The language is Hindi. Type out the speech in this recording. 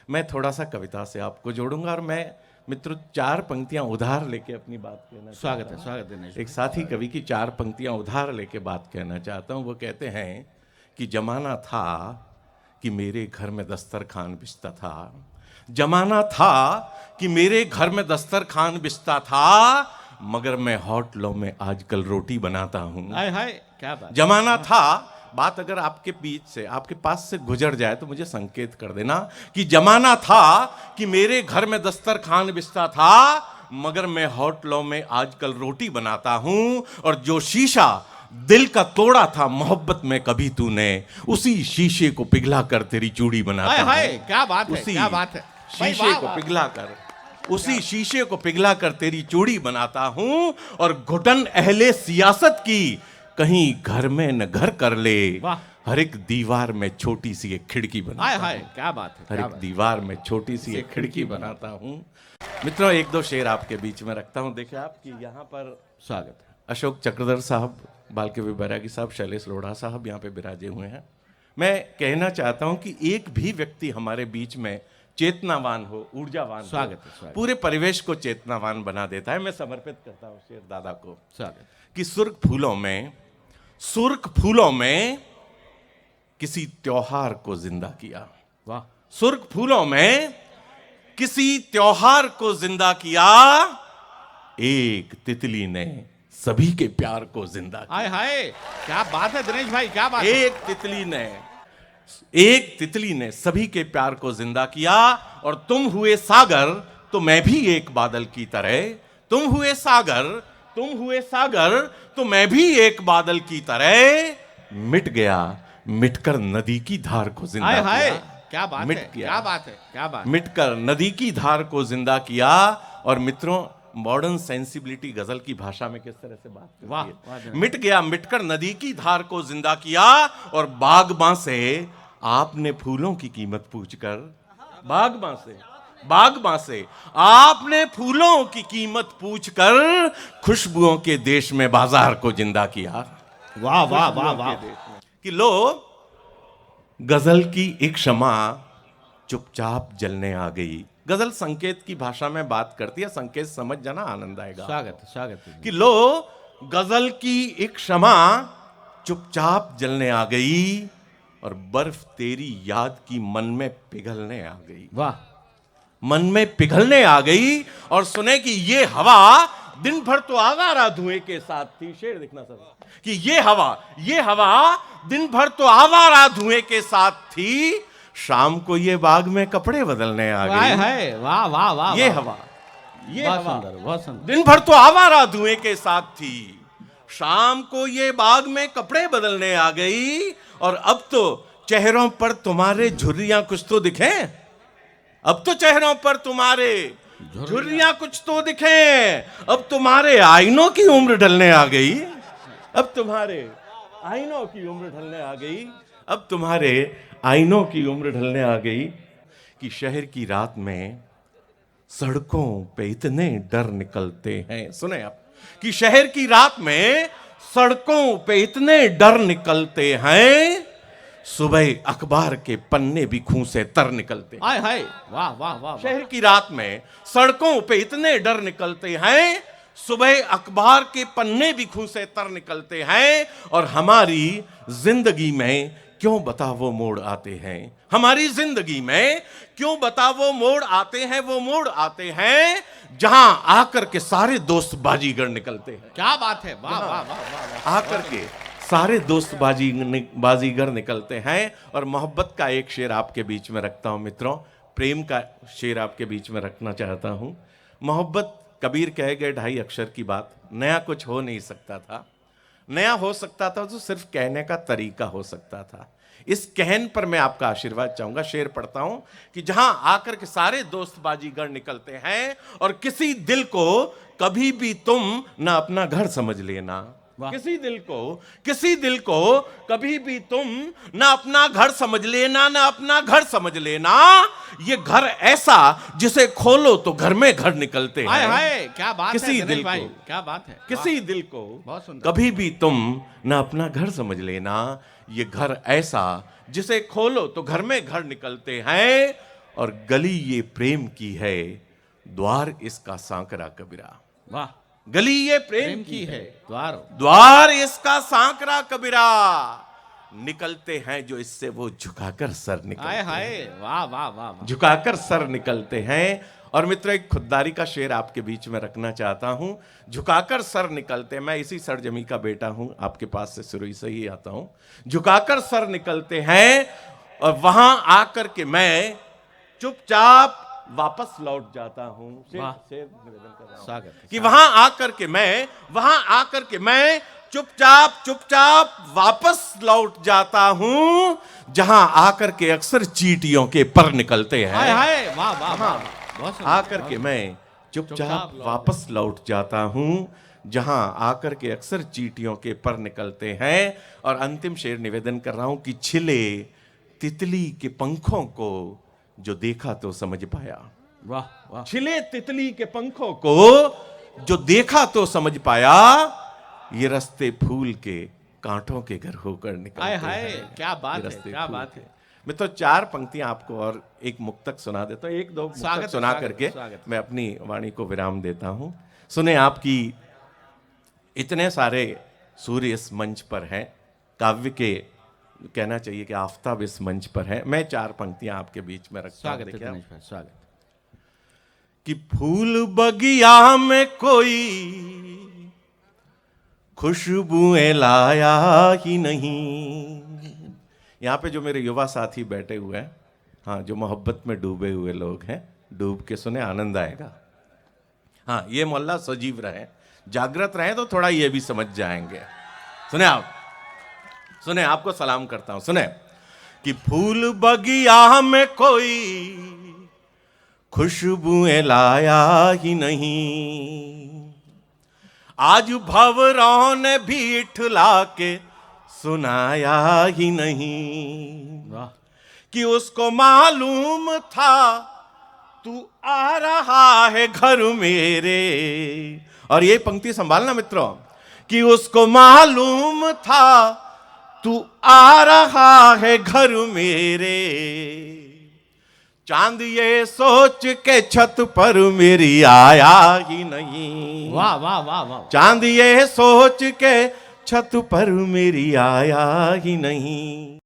मैं थोड़ा सा कविता से आपको जोड़ूंगा और मैं मित्रों 4 पंक्तियां उधार लेके अपनी बात कहना स्वागत है दिनेश। एक साथी कवि की 4 पंक्तियां उधार लेके बात कहना चाहता हूं। वो कहते हैं कि जमाना था कि मेरे घर में दस्तरखान बिछता था, जमाना था कि मेरे घर में दस्तरखान बिछता था, मगर मैं होटलों में आजकल रोटी बनाता हूं। हाय हाय क्या बात। जमाना था, बात अगर आपके बीच से आपके पास से गुजर जाए तो मुझे संकेत कर देना कि जमाना था कि मेरे घर में दस्तरखान बिछता था, मगर मैं होटलों में आजकल रोटी बनाता हूं। और जो शीशा दिल का तोड़ा था मोहब्बत में कभी तूने, उसी शीशे को पिघला कर तेरी चूड़ी बनाता हूं। हाय क्या बात है, उसी क्या बात है। शीशे को पिघला कर, उसी शीशे को पिघला कर तेरी चूड़ी बनाता हूं। और घुटन अहले सियासत की कहीं घर में न घर कर ले, हर एक दीवार में छोटी सी एक खिड़की बनाता हूं। हाय क्या बात है। हर एक दीवार में छोटी सी एक खिड़की बनाता हूं। मित्रों 1-2 शेर आपके बीच में रखता हूं। देखिए आपकी यहाँ पर स्वागत है। अशोक चक्रधर साहब, बालकवी बैरागी साहब, शैलेश लोढ़ा साहब यहाँ पे विराजे हुए हैं। मैं कहना चाहता हूं कि एक भी व्यक्ति हमारे बीच में चेतनावान हो, ऊर्जावान, स्वागत है। पूरे परिवेश को चेतनावान बना देता है। मैं समर्पित करता हूं शेर दादा को। स्वागत कि सुर्ख फूलों में किसी त्योहार को जिंदा किया। वाह। सुर्ख फूलों में किसी त्योहार को जिंदा किया, एक तितली ने सभी के प्यार को जिंदा किया। हाय हाय क्या बात है दिनेश भाई, क्या बात है। एक तितली ने सभी के प्यार को जिंदा किया। और तुम हुए सागर तो मैं भी एक बादल की तरह, तुम हुए सागर तो मैं भी एक बादल की तरह, मिट गया मिटकर नदी की धार को जिंदा किया। हाय क्या बात है, क्या बात है, क्या बात। मिटकर नदी की धार को जिंदा किया। और मित्रों मॉडर्न सेंसिबिलिटी गजल की भाषा में किस तरह से बात करती है। मिट गया मिटकर नदी की धार को जिंदा किया। और बागबां से आपने फूलों की कीमत पूछकर, बागबां से आपने फूलों की कीमत पूछकर, खुशबुओं के देश में बाजार को जिंदा किया। वाह वाह वाह वाह। कि लो गजल की एक शमा चुपचाप जलने आ गई। गजल संकेत की भाषा में बात करती है, संकेत समझ जाना, आनंद आएगा। स्वागत है। कि लो गजल की एक शमा चुपचाप जलने आ गई, और बर्फ तेरी याद की मन में पिघलने आ गई। वाह। मन में पिघलने आ गई। और सुने कि ये हवा दिन भर तो आवारा धुएं के साथ थी। शेर देखना सर, कि ये हवा दिन भर तो आवारा धुएं के साथ थी, शाम को ये बाग में कपड़े बदलने आ गई। वाह वाह वाह। ये हवा बहुत सुंदर। दिन भर तो आवारा धुएं के साथ थी, शाम को ये बाग में कपड़े बदलने आ गई। और अब तो चेहरों पर तुम्हारे झुर्रियां कुछ तो दिखे, अब तो चेहरों पर तुम्हारे झुर्रियां कुछ तो दिखे। अब तुम्हारे आईनों की उम्र ढलने आ गई, अब तुम्हारे आईनों की उम्र ढलने आ गई, अब तुम्हारे आईनों की उम्र ढलने आ गई। कि शहर की रात में सड़कों पे इतने डर निकलते हैं। सुने आप, कि शहर की रात में सड़कों पे इतने डर निकलते हैं, सुबह अखबार के पन्ने भी खून से तर निकलते हैं। हाय वाह वाह वाह। शहर की रात में सड़कों पे इतने डर निकलते हैं, सुबह अखबार के पन्ने भी खून से तर निकलते हैं। और हमारी जिंदगी में क्यों बता वो मोड़ आते हैं, हमारी जिंदगी में क्यों बता वो मोड़ आते हैं, वो मोड़ आते हैं जहां आकर के सारे दोस्त बाजीगर निकलते हैं। क्या बात है। वाह वाह वाह। आकर के सारे दोस्त बाजीगर निकलते हैं। और मोहब्बत का एक शेर आपके बीच में रखता हूं मित्रों, प्रेम का शेर आपके बीच में रखना चाहता हूं। मोहब्बत कबीर कह गए 2.5 अक्षर की बात, नया कुछ हो नहीं सकता था। नया हो सकता था तो सिर्फ कहने का तरीका हो सकता था। इस कहन पर मैं आपका आशीर्वाद चाहूंगा। शेर पढ़ता हूं कि जहां आकर के सारे दोस्त बाजीगर निकलते हैं, और किसी दिल को कभी भी तुम ना अपना घर समझ लेना, किसी दिल को कभी भी तुम ना अपना घर समझ लेना, ना अपना घर समझ लेना। ये घर ऐसा जिसे खोलो तो घर में घर निकलते हैं। हाय क्या बात है किसी दिल भाई, को, क्या बात है। किसी दिल को बहुत सुंदर। कभी भी तुम ना अपना घर समझ लेना, ये घर ऐसा जिसे खोलो तो घर में घर निकलते हैं। और गली ये प्रेम की है, द्वार इसका सांकरा कबीरा। वाह, गली ये प्रेम प्रेम की है द्वार। द्वार इसका सांकरा कबीरा, निकलते हैं जो इससे वो झुकाकर सर हाय निकलते हाय, हैं, वाह वाह वाह वाह। झुकाकर सर निकलते हैं। और मित्र, एक खुददारी का शेर आपके बीच में रखना चाहता हूं। झुकाकर सर निकलते, मैं इसी सरजमी का बेटा हूं, आपके पास से शुरू से ही आता हूं। झुकाकर सर निकलते हैं और वहां आकर के मैं चुपचाप वापस लौट जाता हूं। वाह। निवेदन कर रहा हूं स्वागत है। कि वहां आकर के मैं चुपचाप वापस लौट जाता हूं, जहां आकर के अक्सर चींटियों के पर निकलते हाय हैं। हाय, वाह वाह वाह। बहुत सुंदर, आकर के बहुत मैं चुपचाप चुपचाप लौट वापस लौट जाता हूं, जहां आकर के अक्सर चींटियों के पर निकलते हैं। और अंतिम शेर निवेदन कर रहा हूं कि छिले तितली के पंखों को जो देखा तो समझ पाया। वाह वाह। छिले तितली के पंखों को जो देखा तो समझ पाया, ये रास्ते फूल के कांटों के घर होकर निकलते हाय हाय, हैं। क्या बात ये है, रास्ते क्या फूल बात के। है। मैं तो 4 पंक्तियां आपको और एक मुक्तक सुना देता हूं, 1-2 स्वागत मुक्तक है, सुना स्वागत है, करके स्वागत है। मैं अपनी वाणी को विराम देता हूं। सुने, आपकी इतने सारे सूर्य इस मंच पर हैं, काव्य के कहना चाहिए कि आफताब इस मंच पर है। मैं 4 पंक्तियां आपके बीच में रखता हूं। स्वागत है देखिए आप, दिनेश भाई, स्वागत। कि फूल बगिया में कोई खुशबुएं लाया ही नहीं। यहाँ पे जो मेरे युवा साथी बैठे हुए हैं, हाँ, जो मोहब्बत में डूबे हुए लोग हैं, डूब के सुने, आनंद आएगा। हाँ, ये मोहल्ला सजीव रहे, जागृत रहे तो थोड़ा ये भी समझ जाएंगे। सुने आप, सुने, आपको सलाम करता हूं। सुने कि फूल बगिया में कोई खुशबुएं लाया ही नहीं, आज भंवरों ने भी इठला के सुनाया ही नहीं। वाह, कि उसको मालूम था तू आ रहा है घर मेरे। और ये पंक्ति संभालना मित्रों, कि उसको मालूम था तू आ रहा है घर मेरे। चांद ये सोच के छत पर मेरी आया ही नहीं। वाह वाह वाह वाह। चांद ये सोच के छत पर मेरी आया ही नहीं।